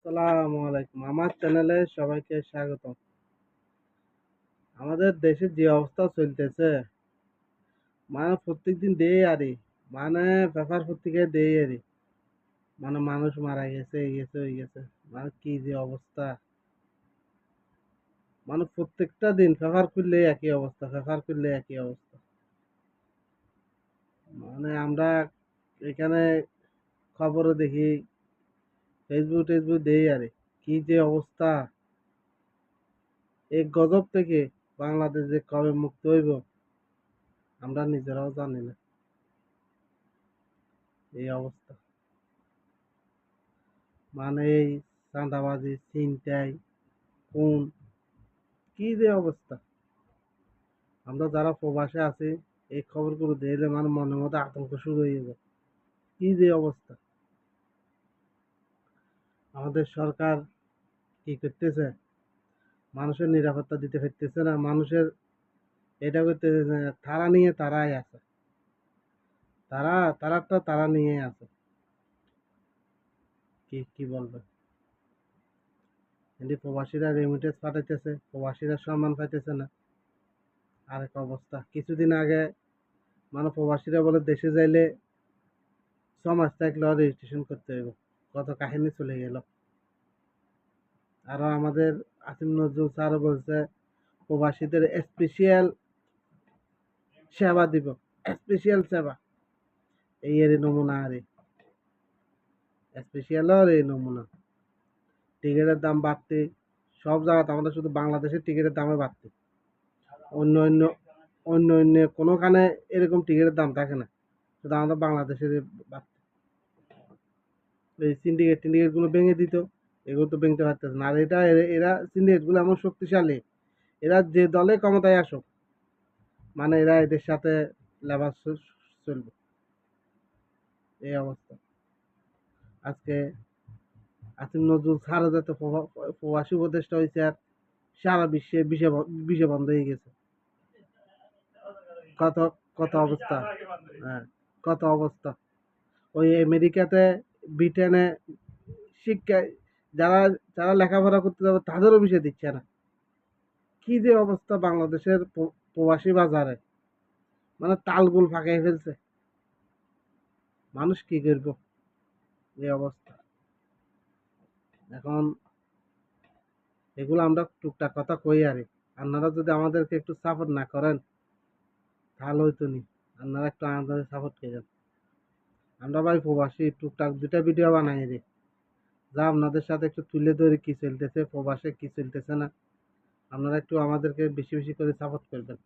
আসসালামু আলাইকুম। আমার চ্যানেলে সবাইকে স্বাগতম। আমাদের দেশে যে অবস্থা চলতেছে, মানে প্রত্যেকদিন দেই আরে, মানে পেপার পত্রিকায় দেই আরে, মানে মানুষ মারা গেছে, এই গেছে, ওই গেছে, মানে কি যে অবস্থা, মানে প্রত্যেকটা দিন পেপার খুললে একই অবস্থা, পেপার খুললে একই অবস্থা। মানে আমরা এখানে খবরও দেখি, ফেসবুক টেসবুক দেই আরে, কি যে অবস্থা। এই গজব থেকে বাংলাদেশ যে কবে মুক্ত হইব আমরা নিজেরাও জানি না। এই অবস্থা, মানে এই চাঁদাবাজি, ছিনতাই, খুন, কি যে অবস্থা। আমরা যারা প্রবাসে আছি এই খবরগুলো দেখলে মানে মনের মধ্যে আতঙ্ক শুরু হয়ে যায়। কি যে অবস্থা। আমাদের সরকার কি করতেছে, মানুষের নিরাপত্তা দিতে পারতেছে না, মানুষের এটা করতেছে না, তারা নিয়ে তারাই আছে, তারাটা তারা নিয়ে আছে। কি কি বলবে, কিন্তু প্রবাসীরা রেমিটেন্স পাঠাইতেছে, প্রবাসীরা সম্মান পাইতেছে না। আরেক অবস্থা, কিছুদিন আগে মানে প্রবাসীরা বলে দেশে যাইলে সমাজ থাকলে রেজিস্ট্রেশন করতে হবে, কত কাহিনী চলে গেল। আরো আমাদের আসিম নজরুল স্যার বলছে প্রবাসীদের স্পেশাল সেবা দিব, স্পেশাল সেবা। এই এর নমুনা, আরে স্পেশাল আর এই নমুনা। টিকিটের দাম বাড়তে, সব জায়গাতে, আমাদের শুধু বাংলাদেশের টিকিটের দামে বাড়তে, অন্য অন্য অন্য অন্য কোনোখানে এরকম টিকিটের দাম থাকে না, শুধু আমাদের বাংলাদেশের বাড়তে। এই সিন্ডিকেট টিন্ডিকেট গুলো ভেঙে দিত, এগুলো তো ভেঙতে পারতেছে না। আর এটা এরা সিন্ডিকেট গুলো এমন শক্তিশালী, এরা যে দলে ক্ষমতায় আসুক, মানে এরা এদের সাথে লেবার চলবে। এই অবস্থা। আজকে আসিম নজরুল স্যারও যাতে প্রবাসী উপদেষ্টা হয়েছে, আর সারা বিশ্বে বিষে বন্ধ হয়ে গেছে। কত কত অবস্থা, হ্যাঁ, কত অবস্থা। ওই আমেরিকাতে, ব্রিটেনে শিক্ষায় যারা যারা লেখাপড়া করতে যাবে তাদেরও বিষয় দিচ্ছে না। কি যে অবস্থা বাংলাদেশের প্রবাসী বাজারে, মানে তালগুল ফাঁকাই ফেলছে। মানুষ কি করবো, এই অবস্থা। এখন এগুলো আমরা টুকটাক কথা কই আরে, আপনারা যদি আমাদেরকে একটু সাপোর্ট না করেন তাহলে হইতো নি। আপনারা একটু আমাদের সাপোর্ট করেন। আমরা ভাই প্রবাসী, টুকটাক দুটা ভিডিও বানাই রে, যা আপনাদের সাথে একটু তুলে ধরে কি চলতেছে প্রবাসে, কি চলতেছে না। আপনারা একটু আমাদেরকে বেশি বেশি করে সাপোর্ট করবেন।